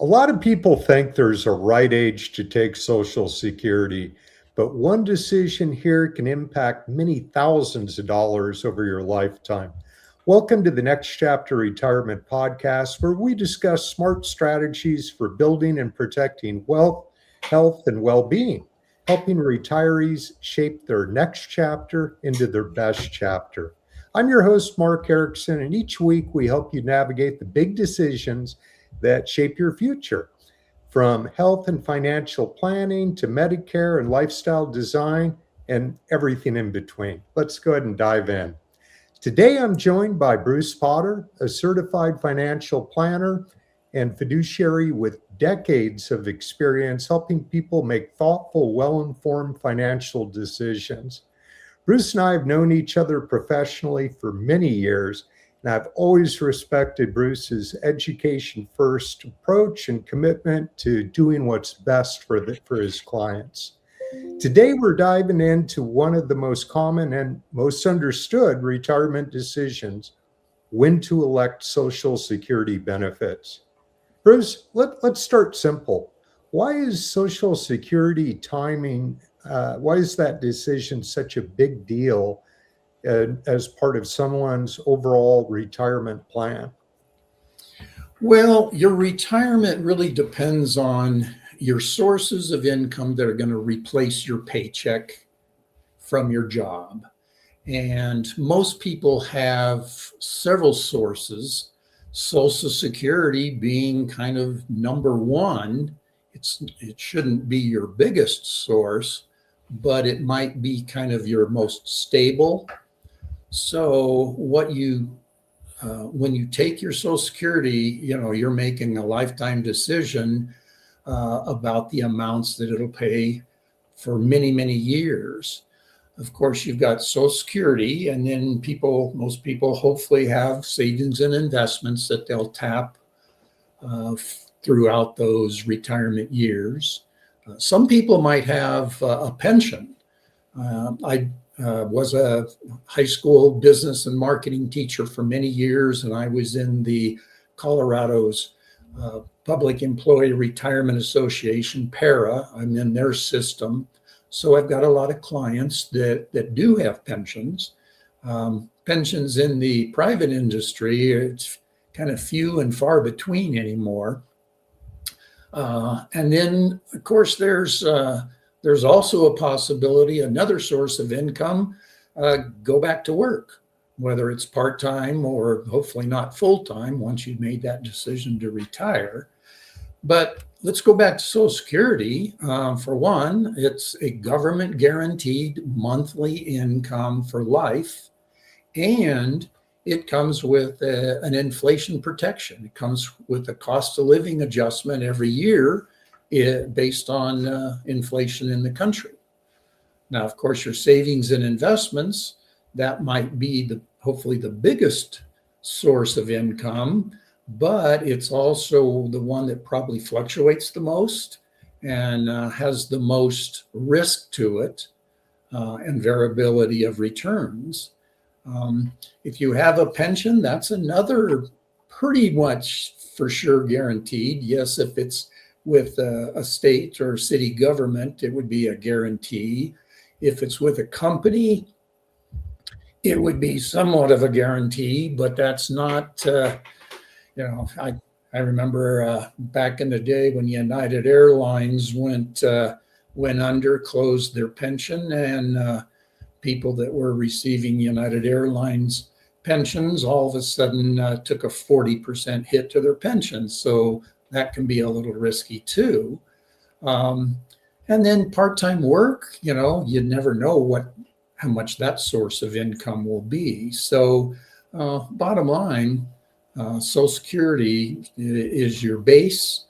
A lot of people think there's a right age to take Social Security, but one decision here can impact many thousands of dollars over your lifetime. Welcome to the Next Chapter Retirement Podcast, where we discuss smart strategies for building and protecting wealth, health, and well being, helping retirees shape their next chapter into their best chapter. I'm your host, Mark Erickson, and each week we help you navigate the big decisions that shape your future, from health and financial planning to Medicare and lifestyle design and everything in between. Let's go ahead and dive in. Today, I'm joined by Bruce Potter, a certified financial planner and fiduciary with decades of experience helping people make thoughtful, well-informed financial decisions. Bruce and I have known each other professionally for many years, and I've always respected Bruce's education first approach and commitment to doing what's best for his clients. Today, we're diving into one of the most common and most understood retirement decisions: when to elect Social Security benefits. Bruce, let's start simple. Why is Social Security timing, why is that decision such a big deal as part of someone's overall retirement plan? Well, your retirement really depends on your sources of income that are going to replace your paycheck from your job. And most people have several sources, Social Security being kind of number one. It shouldn't be your biggest source, but it might be kind of your most stable. So when you take your Social Security, you're making a lifetime decision about the amounts that it'll pay for many, many years. Of course, you've got Social Security, and then most people hopefully have savings and investments that they'll tap throughout those retirement years. Some people might have a pension. I was a high school business and marketing teacher for many years, and I was in the Colorado's Public Employee Retirement Association, PARA. I'm in their system. So I've got a lot of clients that do have pensions. Pensions in the private industry, it's kind of few and far between anymore. And then, of course, there's also a possibility, another source of income, go back to work, whether it's part-time or hopefully not full-time once you've made that decision to retire. But let's go back to Social Security. For one, it's a government guaranteed monthly income for life, and it comes with an inflation protection. It comes with a cost of living adjustment every year based on inflation in the country. Now, of course, your savings and investments, that might be hopefully the biggest source of income, but it's also the one that probably fluctuates the most and has the most risk to it and variability of returns. If you have a pension, that's another pretty much for sure guaranteed. Yes, if it's with a state or city government, it would be a guarantee. If it's with a company, it would be somewhat of a guarantee, but that's not, I remember back in the day when United Airlines went under, closed their pension, and people that were receiving United Airlines pensions all of a sudden took a 40% hit to their pensions. So that can be a little risky too. And then part-time work, you never know how much that source of income will be. So bottom line, Social Security is your base,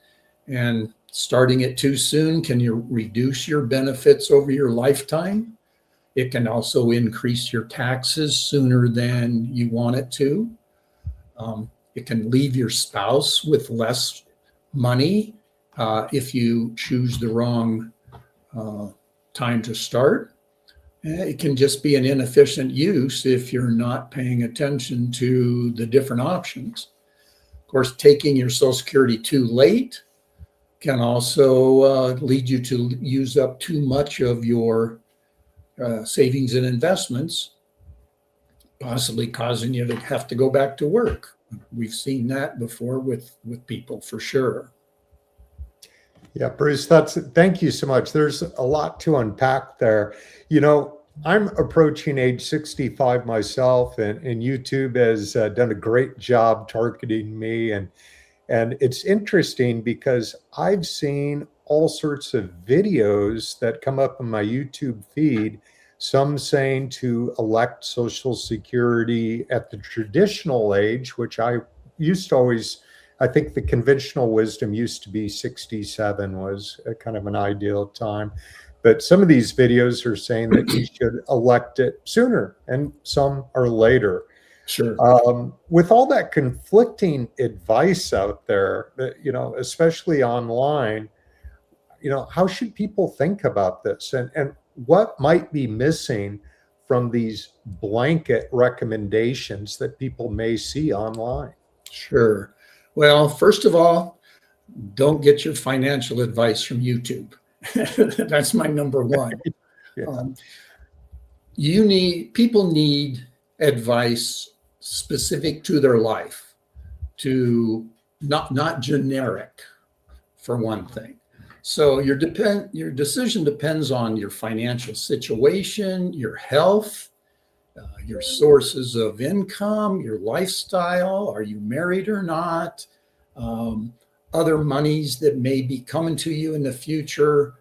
and starting it too soon can you reduce your benefits over your lifetime. It can also increase your taxes sooner than you want it to. It can leave your spouse with less money if you choose the wrong time to start. It can just be an inefficient use if you're not paying attention to the different options. Of course, taking your Social Security too late Can also lead you to use up too much of your savings and investments, possibly causing you to have to go back to work. We've seen that before with people for sure. Yeah, Bruce, thank you so much. There's a lot to unpack there. I'm approaching age 65 myself, and YouTube has done a great job targeting me. And it's interesting because I've seen all sorts of videos that come up in my YouTube feed, some saying to elect Social Security at the traditional age, which I used to always, I think the conventional wisdom used to be 67 was a kind of an ideal time. But some of these videos are saying that you should elect it sooner, and some are later. Sure. With all that conflicting advice out there, especially online, how should people think about this, and what might be missing from these blanket recommendations that people may see online? Sure. Well, first of all, don't get your financial advice from YouTube. That's my number one. Yeah. People need advice specific to their life, to not generic, for one thing. So your decision depends on your financial situation, your health, your sources of income, your lifestyle. Are you married or not? Other monies that may be coming to you in the future,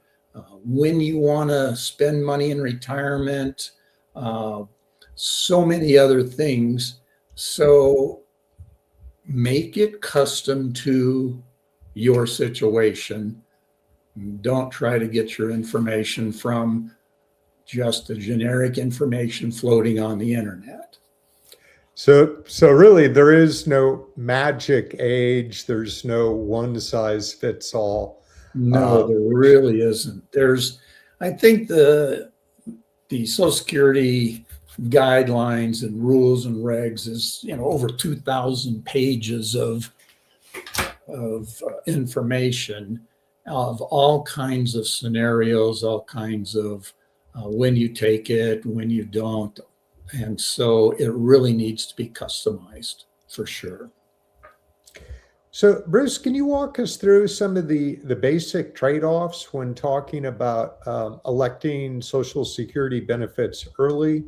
when you want to spend money in retirement, so many other things. So make it custom to your situation. Don't try to get your information from just the generic information floating on the internet. So really, there is no magic age. There's no one size fits all. No, there really isn't. I think the Social Security guidelines and rules and regs is, over 2,000 pages of information of all kinds of scenarios, all kinds of when you take it, when you don't. And so it really needs to be customized for sure. So, Bruce, can you walk us through some of the basic trade-offs when talking about electing Social Security benefits early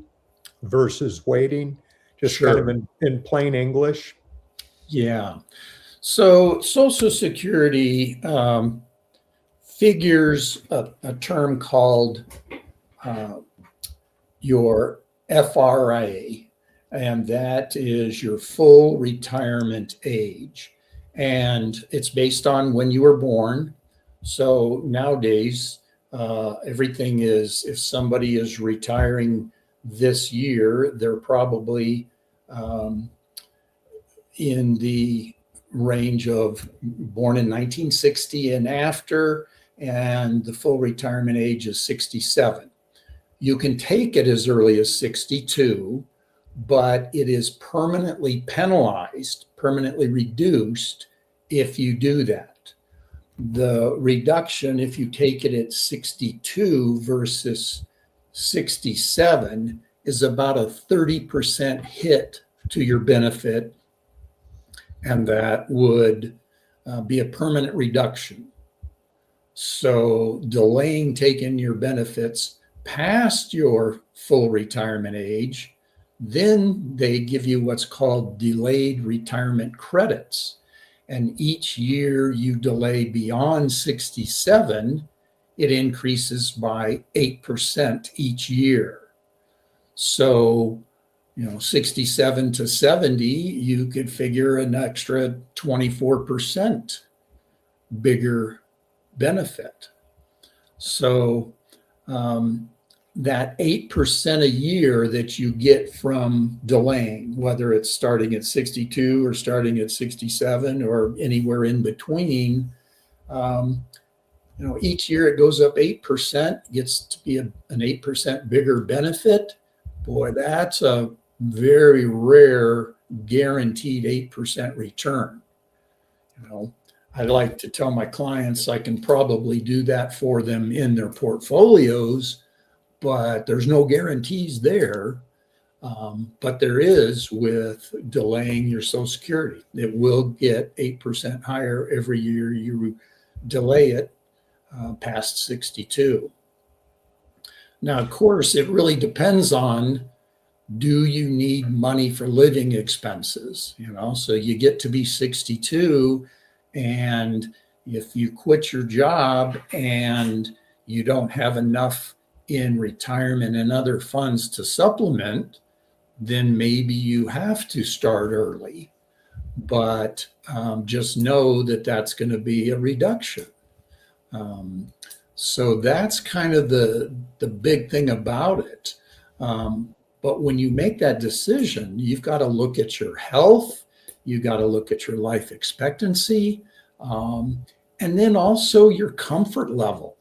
versus waiting, just Sure. kind of in plain English? Yeah. So Social Security figures a term called your FRA, and that is your full retirement age. And it's based on when you were born. So nowadays, everything is, if somebody is retiring this year, they're probably in the range of born in 1960 and after, and the full retirement age is 67. You can take it as early as 62, but it is permanently penalized, permanently reduced if you do that. The reduction, if you take it at 62 versus 67, is about a 30% hit to your benefit, and that would be a permanent reduction. So delaying taking your benefits past your full retirement age, then they give you what's called delayed retirement credits. And each year you delay beyond 67, it increases by 8% each year. So, 67 to 70, you could figure an extra 24% bigger benefit. So that 8% a year that you get from delaying, whether it's starting at 62 or starting at 67 or anywhere in between, each year it goes up 8%, gets to be an 8% bigger benefit. Boy, that's a very rare guaranteed 8% return. I like to tell my clients I can probably do that for them in their portfolios, but there's no guarantees there. But there is with delaying your Social Security. It will get 8% higher every year you delay it past 62. Now, of course, it really depends on, do you need money for living expenses? So you get to be 62, and if you quit your job and you don't have enough in retirement and other funds to supplement, then maybe you have to start early. But just know that that's going to be a reduction. So that's kind of the big thing about it. But when you make that decision, you've got to look at your health, you got to look at your life expectancy, and then also your comfort level.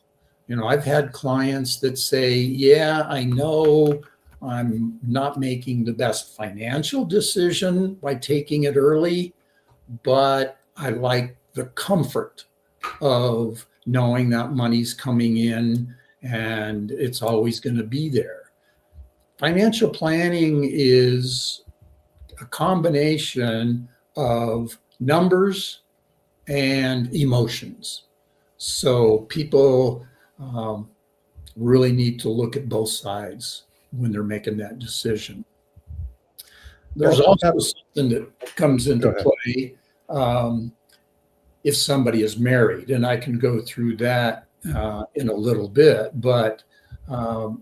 I've had clients that say, yeah, I know I'm not making the best financial decision by taking it early, but I like the comfort of knowing that money's coming in and it's always going to be there. Financial planning is a combination of numbers and emotions. So people really need to look at both sides when they're making that decision. There's also something that comes into play if somebody is married, and I can go through that in a little bit, but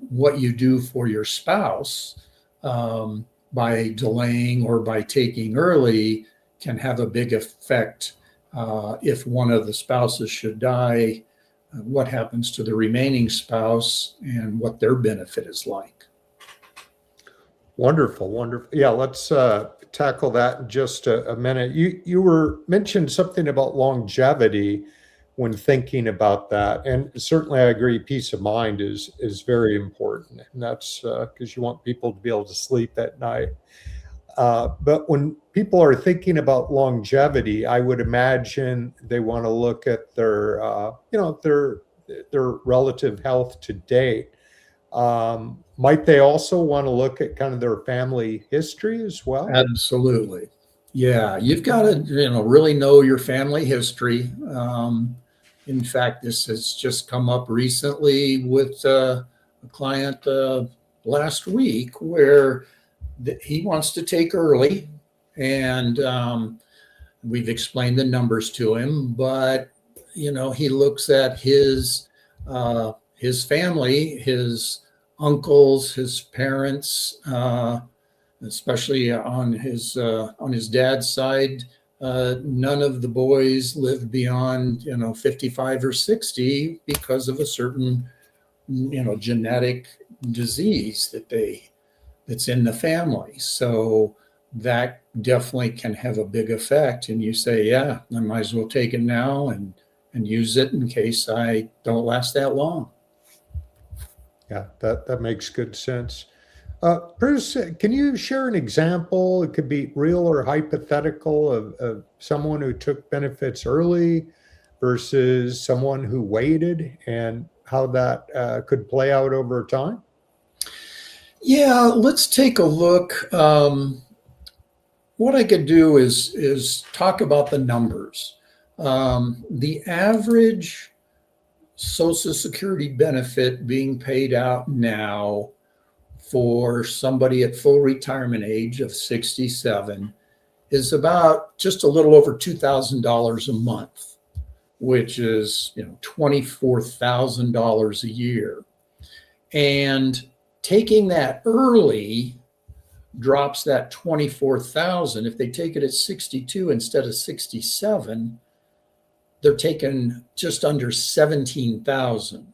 what you do for your spouse by delaying or by taking early can have a big effect. If one of the spouses should die, what happens to the remaining spouse and what their benefit is like. Wonderful, wonderful. Yeah, let's tackle that in just a minute. You were mentioned something about longevity when thinking about that, and certainly I agree. Peace of mind is very important, and that's because you want people to be able to sleep at night. But when people are thinking about longevity, I would imagine they want to look at their their relative health to date. Might they also want to look at kind of their family history as well? Absolutely. Yeah, you've got to really know your family history. In fact, this has just come up recently with a client last week where he wants to take early, and we've explained the numbers to him, but he looks at his family, his uncles, his parents, especially on his dad's side. None of the boys lived beyond 55 or 60 because of a certain genetic disease that's in the family. So that definitely can have a big effect. And you say, yeah, I might as well take it now and use it in case I don't last that long. Yeah, that makes good sense. Bruce, can you share an example? It could be real or hypothetical of someone who took benefits early versus someone who waited, and how that could play out over time. Yeah, let's take a look. What I could do is talk about the numbers. The average Social Security benefit being paid out now for somebody at full retirement age of 67 is about just a little over $2,000 a month, which is $24,000 a year. And taking that early drops that 24,000. If they take it at 62 instead of 67, they're taking just under 17,000.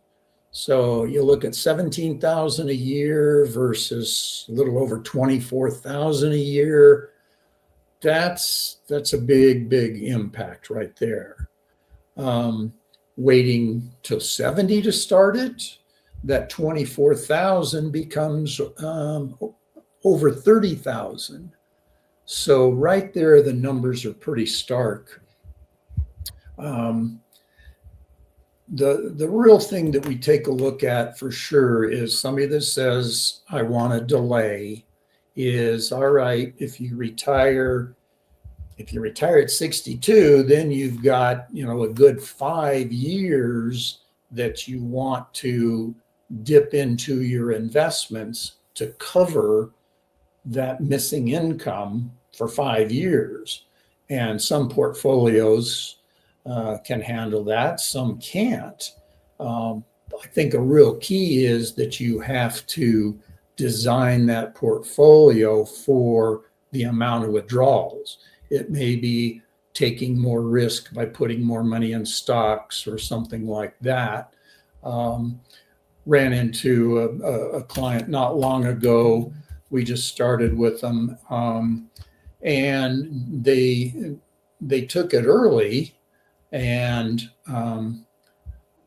So you look at 17,000 a year versus a little over 24,000 a year. That's a big impact right there. Waiting till 70 to start it, that 24,000 becomes over 30,000. So right there, the numbers are pretty stark. Um, the real thing that we take a look at for sure is somebody that says, I want to delay, is all right. If you retire at 62, then you've got, a good 5 years that you want to dip into your investments to cover that missing income for 5 years. And some portfolios can handle that, some can't. I think a real key is that you have to design that portfolio for the amount of withdrawals. It may be taking more risk by putting more money in stocks or something like that. Ran into a client not long ago. We just started with them, and they took it early, and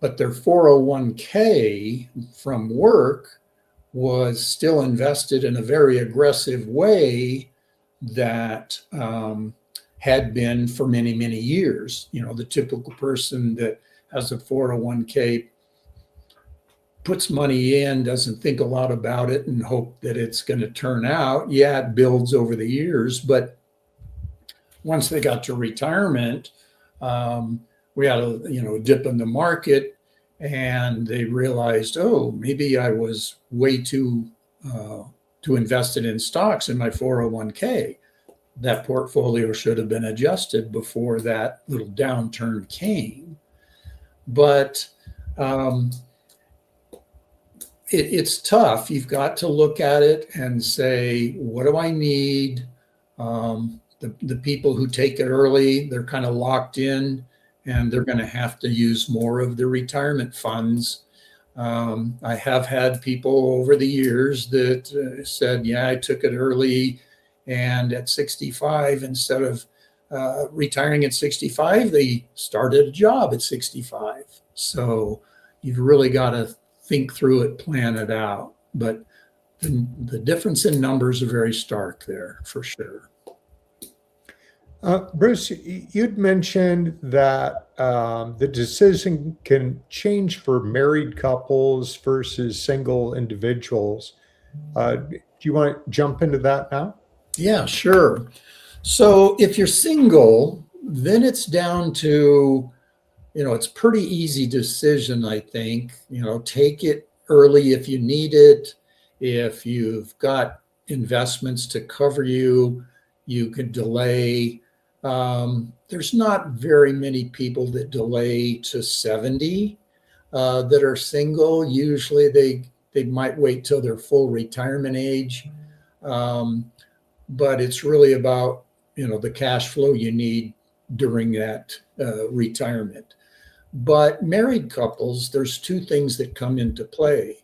but their 401k from work was still invested in a very aggressive way that had been for many, many years. The typical person that has a 401k puts money in, doesn't think a lot about it and hope that it's going to turn out. Yeah, it builds over the years, but once they got to retirement, we had a dip in the market, and they realized, oh, maybe I was way too invested in stocks in my 401k. That portfolio should have been adjusted before that little downturn came. But it's tough. You've got to look at it and say, what do I need? The people who take it early, they're kind of locked in, and they're going to have to use more of their retirement funds. I have had people over the years that said, yeah, I took it early, and at 65, instead of retiring at 65, they started a job at 65. So you've really got to think through it, plan it out. But the difference in numbers are very stark there, for sure. Bruce, you'd mentioned that the decision can change for married couples versus single individuals. Do you want to jump into that now? Yeah, sure. So if you're single, then it's down to, it's pretty easy decision, I think. Take it early if you need it. If you've got investments to cover you, you could delay. There's not very many people that delay to 70 that are single. Usually they might wait till their full retirement age. But it's really about, the cash flow you need during that retirement. But married couples, there's two things that come into play.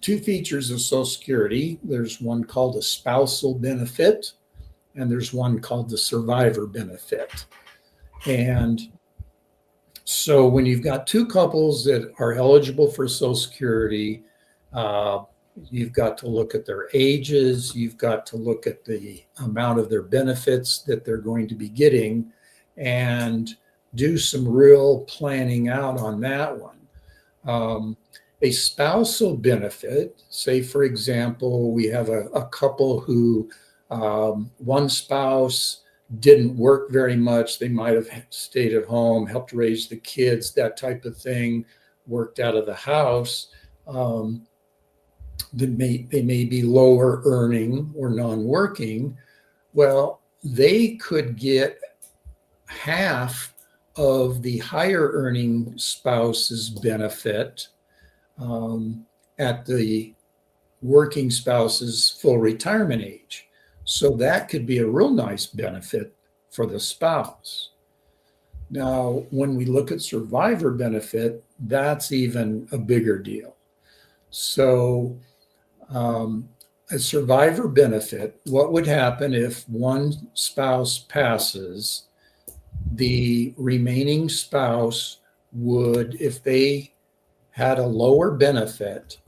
Two features of Social Security. There's one called a spousal benefit, and there's one called the survivor benefit. And so when you've got two couples that are eligible for Social Security, you've got to look at their ages. You've got to look at the amount of their benefits that they're going to be getting and do some real planning out on that one. A spousal benefit, say, for example, we have a couple who one spouse didn't work very much. They might have stayed at home, helped raise the kids, that type of thing, worked out of the house. They may be lower earning or non-working. Well, they could get half of the higher earning spouse's benefit at the working spouse's full retirement age. So that could be a real nice benefit for the spouse. Now, when we look at survivor benefit, that's even a bigger deal. So a survivor benefit, what would happen if one spouse passes? The remaining spouse would, if they had a lower benefit,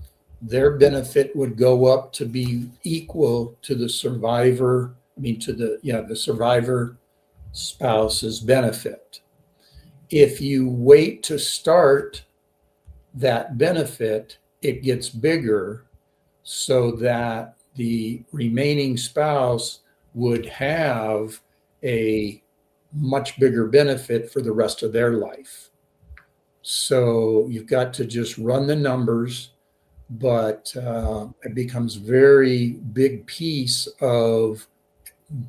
their benefit would go up to be equal to the survivor, the survivor spouse's benefit. If you wait to start that benefit, it gets bigger so that the remaining spouse would have a much bigger benefit for the rest of their life. So you've got to just run the numbers, but it becomes very big piece of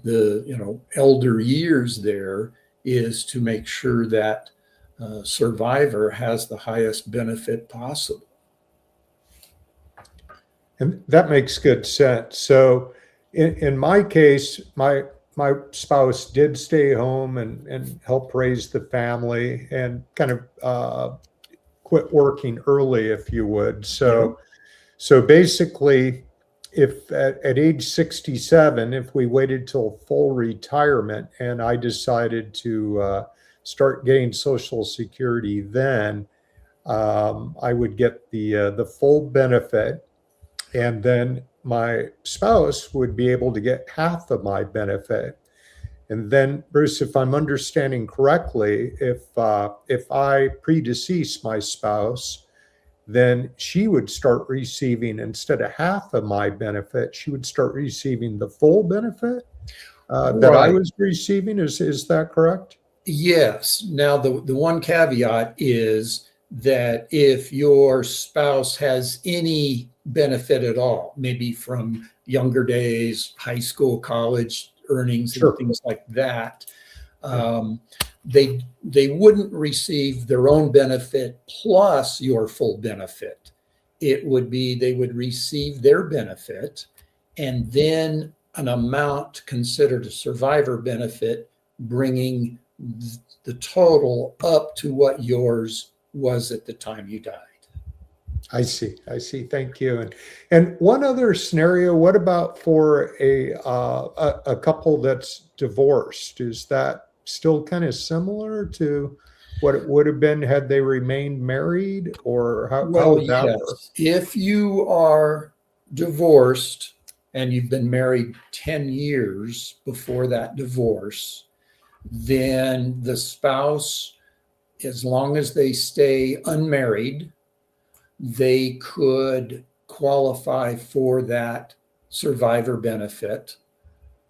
the elder years there is to make sure that survivor has the highest benefit possible. And that makes good sense. So in my case, my spouse did stay home and help raise the family and kind of quit working early, if you would. So basically, if at age 67, if we waited till full retirement and I decided to start getting Social Security, then I would get the full benefit, and then my spouse would be able to get half of my benefit. And then, Bruce, if I'm understanding correctly, if I predecease my spouse, then she would start receiving, instead of half of my benefit, she would start receiving the full benefit that I Right. was receiving. Is that correct? Yes. Now, the one caveat is that if your spouse has any benefit at all, maybe from younger days, high school, college earnings, and Sure. things like that, um, they wouldn't receive their own benefit plus your full benefit. It would be they would receive their benefit and then an amount considered a survivor benefit, bringing the total up to what yours was at the time you died. I see. I see. Thank you. And one other scenario, what about for a couple that's divorced? Is that still kind of similar to what it would have been had they remained married, or how Well, would that work? yes. If you are divorced and you've been married 10 years before that divorce, then the spouse, as long as they stay unmarried, they could qualify for that survivor benefit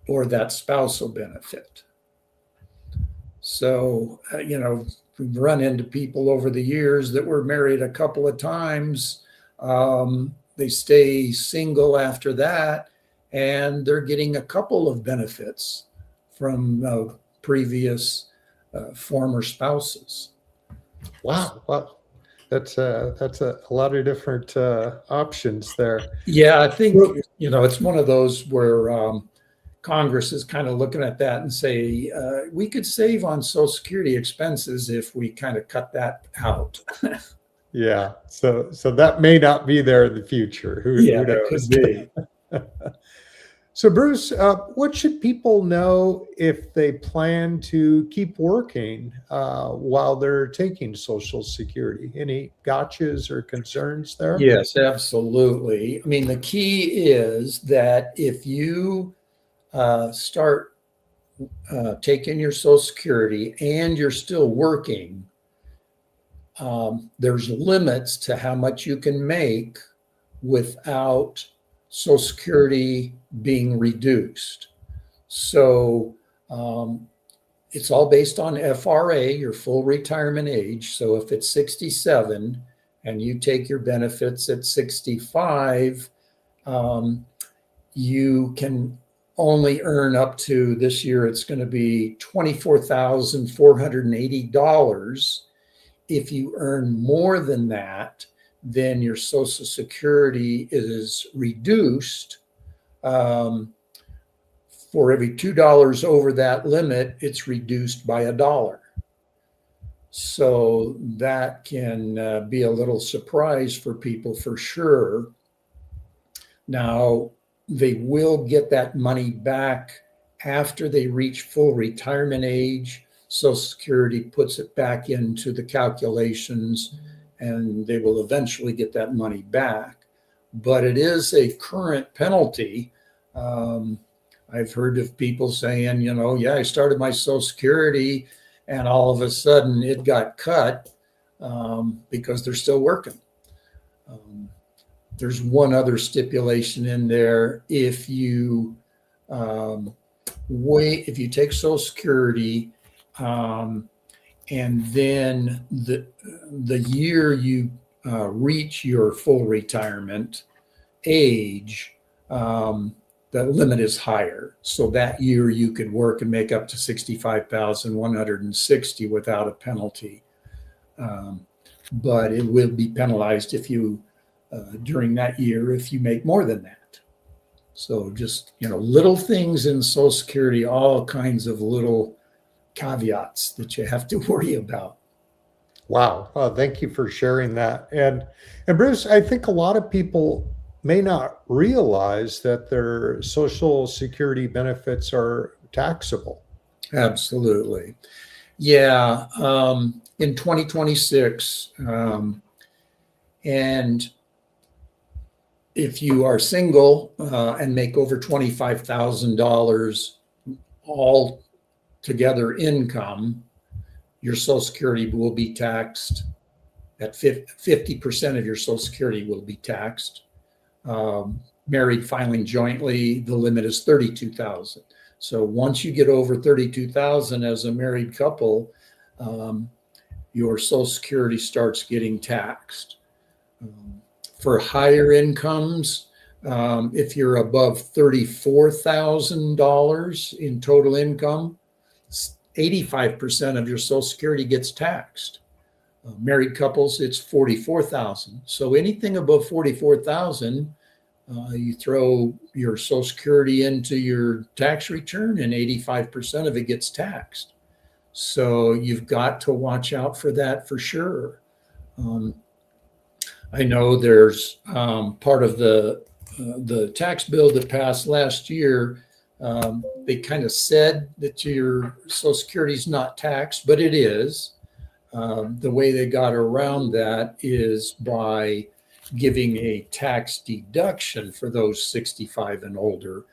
or that spousal benefit. So, we've run into people over the years that were married a couple of times. They stay single after that, and they're getting a couple of benefits from previous former spouses. Wow. Well, that's a lot of different options there. Yeah, I think it's one of those where Congress is kind of looking at that and say we could save on Social Security expenses if we kind of cut that out. Yeah. So that may not be there in the future. Who Yeah, that knows? could be. So, Bruce, what should people know if they plan to keep working while they're taking Social Security? Any gotchas or concerns there? Yes, absolutely. I mean, the key is that if you start taking your Social Security and you're still working, there's limits to how much you can make without Social Security being reduced. So it's all based on FRA, your full retirement age. So if it's 67 and you take your benefits at 65, you can only earn up to, this year it's going to be $24,480. If you earn more than that, then your Social Security is reduced. For every $2 over that limit, it's reduced by $1. So that can be a little surprise for people for sure. Now, they will get that money back after they reach full retirement age. Social Security puts it back into the calculations and they will eventually get that money back. But it is a current penalty. I've heard of people saying, yeah, I started my Social Security and all of a sudden it got cut because they're still working. There's one other stipulation in there. If you if you take Social Security, and then the year you reach your full retirement age, the limit is higher. So that year you could work and make up to 65,160 without a penalty. But it will be penalized if you during that year if you make more than that. So just, little things in Social Security, all kinds of little caveats that you have to worry about. Wow. Thank you for sharing that. And Bruce, I think a lot of people may not realize that their Social Security benefits are taxable. Absolutely. Yeah. In 2026, and if you are single and make over $25,000 all together income, your Social Security will be taxed at 50% of your Social Security will be taxed. Married filing jointly, the limit is 32,000. So once you get over 32,000 as a married couple, your Social Security starts getting taxed. For higher incomes, if you're above $34,000 in total income, 85% of your Social Security gets taxed. Married couples, it's 44,000. So anything above 44,000, you throw your Social Security into your tax return, and 85% of it gets taxed. So you've got to watch out for that for sure. I know there's part of the tax bill that passed last year. They kind of said that your Social Security is not taxed, but it is. The way they got around that is by giving a tax deduction for those 65 and older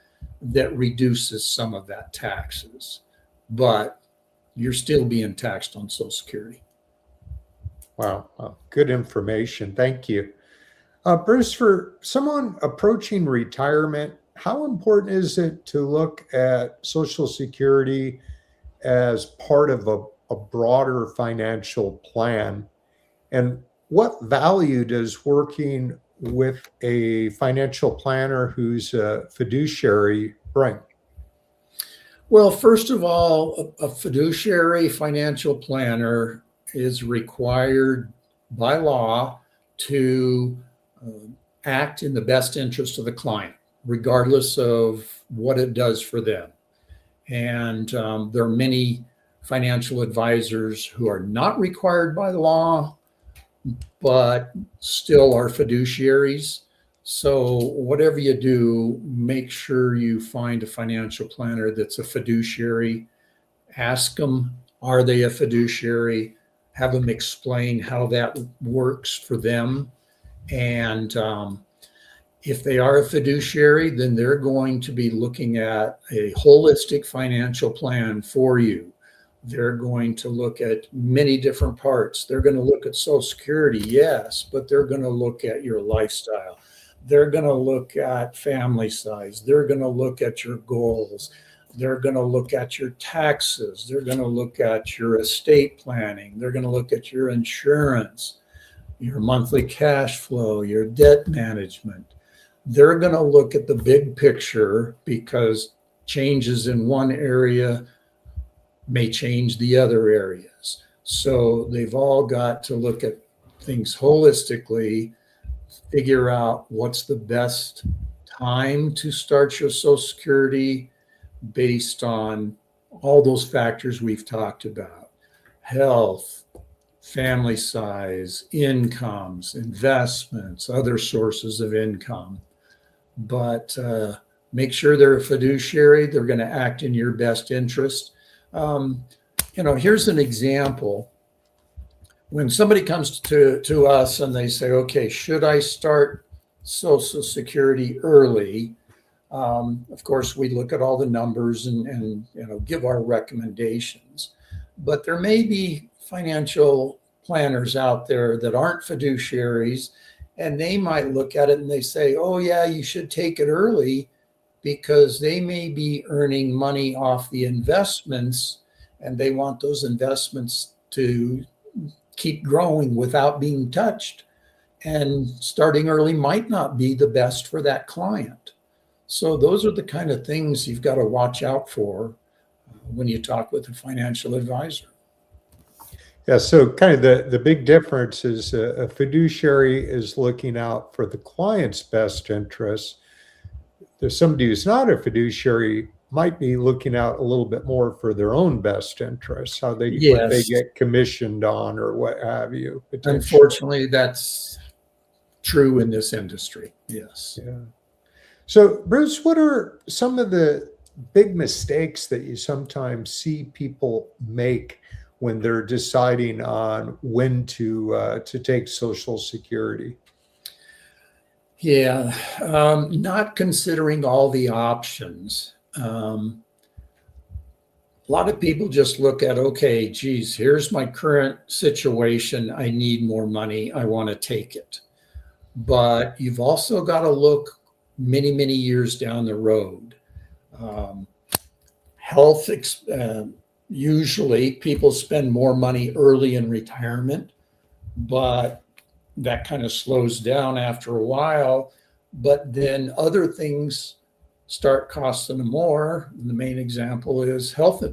that reduces some of that taxes. But you're still being taxed on Social Security. Wow. Good information. Thank you. Bruce, for someone approaching retirement, how important is it to look at Social Security as part of a broader financial plan? And what value does working with a financial planner who's a fiduciary bring? Well, first of all, a fiduciary financial planner is required by law to act in the best interest of the client, regardless of what it does for them. And there are many financial advisors who are not required by the law, but still are fiduciaries. So whatever you do, make sure you find a financial planner that's a fiduciary. Ask them, are they a fiduciary? Have them explain how that works for them. And if they are a fiduciary, then they're going to be looking at a holistic financial plan for you. They're going to look at many different parts. They're going to look at Social Security, yes, but they're going to look at your lifestyle. They're going to look at family size. They're going to look at your goals. They're going to look at your taxes. They're going to look at your estate planning. They're going to look at your insurance, your monthly cash flow, your debt management. They're going to look at the big picture because changes in one area may change the other areas. So they've all got to look at things holistically, figure out what's the best time to start your Social Security based on all those factors we've talked about: health, family size, incomes, investments, other sources of income. But make sure they're a fiduciary. They're going to act in your best interest. Here's an example. When somebody comes to us and they say, okay, should I start Social Security early? Of course, we look at all the numbers and give our recommendations. But there may be financial planners out there that aren't fiduciaries, and they might look at it and they say, oh, yeah, you should take it early because they may be earning money off the investments and they want those investments to keep growing without being touched. And starting early might not be the best for that client. So those are the kind of things you've got to watch out for when you talk with a financial advisor. Yeah, so kind of the big difference is a fiduciary is looking out for the client's best interests. There's somebody who's not a fiduciary might be looking out a little bit more for their own best interests, what they Yes, get commissioned on or what have you, potentially. unfortunately, that's true in this industry. Yes. Yeah. So, Bruce, what are some of the big mistakes that you sometimes see people make when they're deciding on when to take Social Security? Yeah, not considering all the options. A lot of people just look at, okay, geez, here's my current situation. I need more money. I want to take it. But you've also got to look many, many years down the road. Um, health, usually people spend more money early in retirement, but that kind of slows down after a while. But then other things start costing more. The main example is health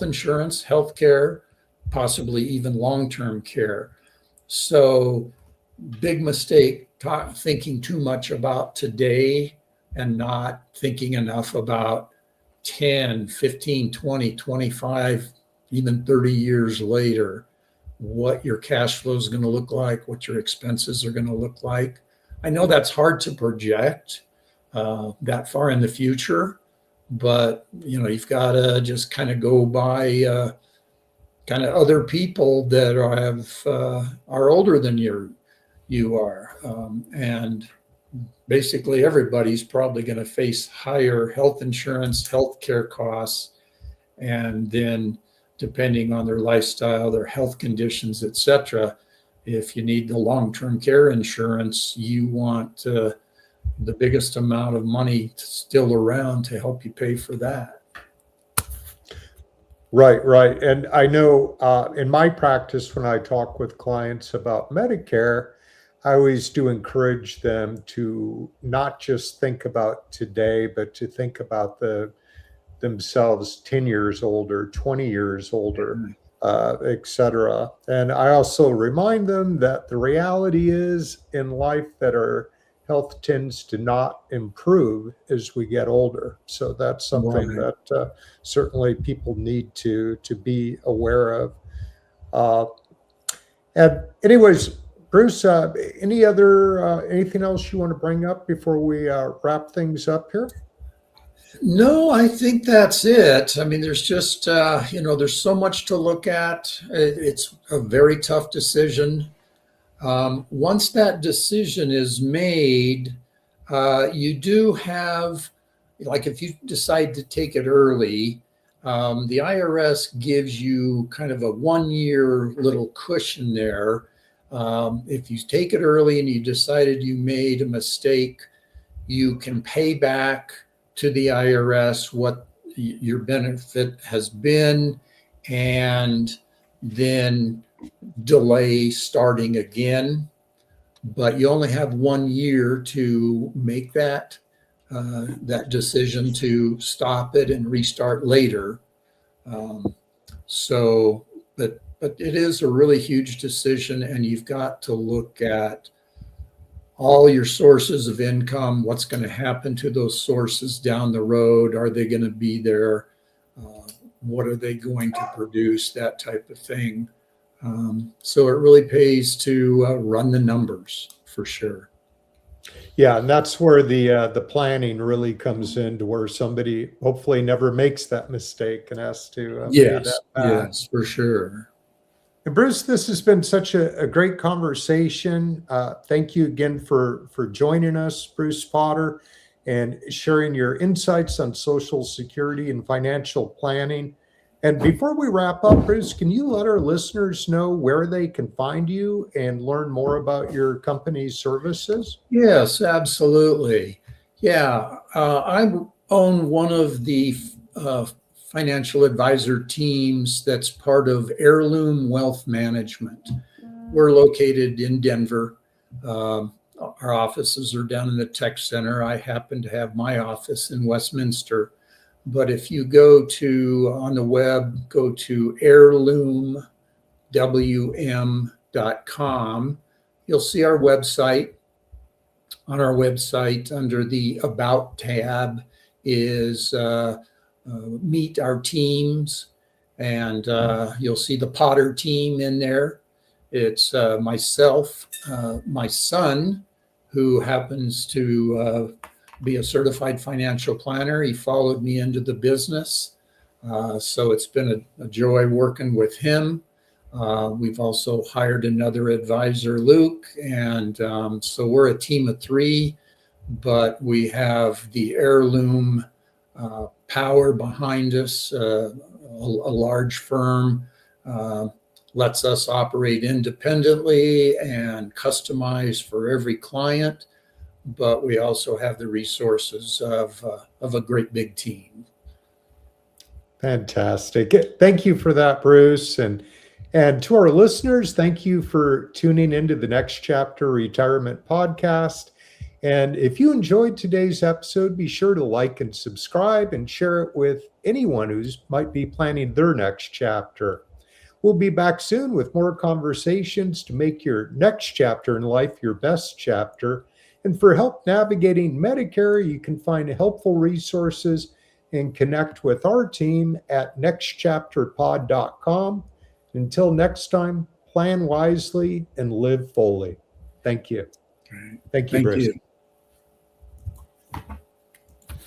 insurance, health care, possibly even long-term care. So big mistake thinking too much about today and not thinking enough about 10, 15, 20, 25, even 30 years later, what your cash flow is going to look like, what your expenses are going to look like. I know that's hard to project that far in the future, but you've got to just kind of go by kind of other people that are older than you are, and basically everybody's probably going to face higher health insurance, health care costs, and then depending on their lifestyle, their health conditions, etc. If you need the long-term care insurance, you want the biggest amount of money still around to help you pay for that. Right. And I know in my practice, when I talk with clients about Medicare, I always do encourage them to not just think about today, but to think about themselves 10 years older, 20 years older, et cetera. And I also remind them that the reality is in life that our health tends to not improve as we get older. So that's something Right. that certainly people need to be aware of. And anyways, Bruce, anything else you want to bring up before we wrap things up here? No, I think that's it. I mean, there's just, there's so much to look at. It's a very tough decision. Once that decision is made, you do have, like if you decide to take it early, the IRS gives you kind of a 1 year little cushion there. If you take it early and you decided you made a mistake, you can pay back to the IRS what your benefit has been and then delay starting again. But you only have 1 year to make that decision to stop it and restart later. But it is a really huge decision, and you've got to look at all your sources of income, what's going to happen to those sources down the road. Are they going to be there? What are they going to produce? That type of thing. So it really pays to run the numbers for sure. Yeah, and that's where the planning really comes in, to where somebody hopefully never makes that mistake and has to pay that back. Yes, for sure. And Bruce, this has been such a great conversation. Thank you again for joining us, Bruce Potter, and sharing your insights on Social Security and financial planning. And before we wrap up, Bruce, can you let our listeners know where they can find you and learn more about your company's services? Yes, absolutely. Yeah, I own one of the financial advisor teams that's part of Heirloom Wealth Management. We're located in Denver. Our offices are down in the tech center. I happen to have my office in Westminster. But if you go to on the web, go to heirloomwm.com, you'll see our website. On our website, under the About tab, is Meet Our Teams, and you'll see the Potter team in there. It's myself, my son, who happens to be a certified financial planner. He followed me into the business. So it's been a joy working with him. We've also hired another advisor, Luke, and so we're a team of three, but we have the Heirloom power behind us. A large firm lets us operate independently and customize for every client, but we also have the resources of a great big team. Fantastic. Thank you for that, Bruce. And to our listeners, thank you for tuning into the Next Chapter Retirement Podcast. And if you enjoyed today's episode, be sure to like and subscribe and share it with anyone who might be planning their next chapter. We'll be back soon with more conversations to make your next chapter in life your best chapter. And for help navigating Medicare, you can find helpful resources and connect with our team at nextchapterpod.com. Until next time, plan wisely and live fully. Thank you. Okay. Thank you, Thank Bruce. you.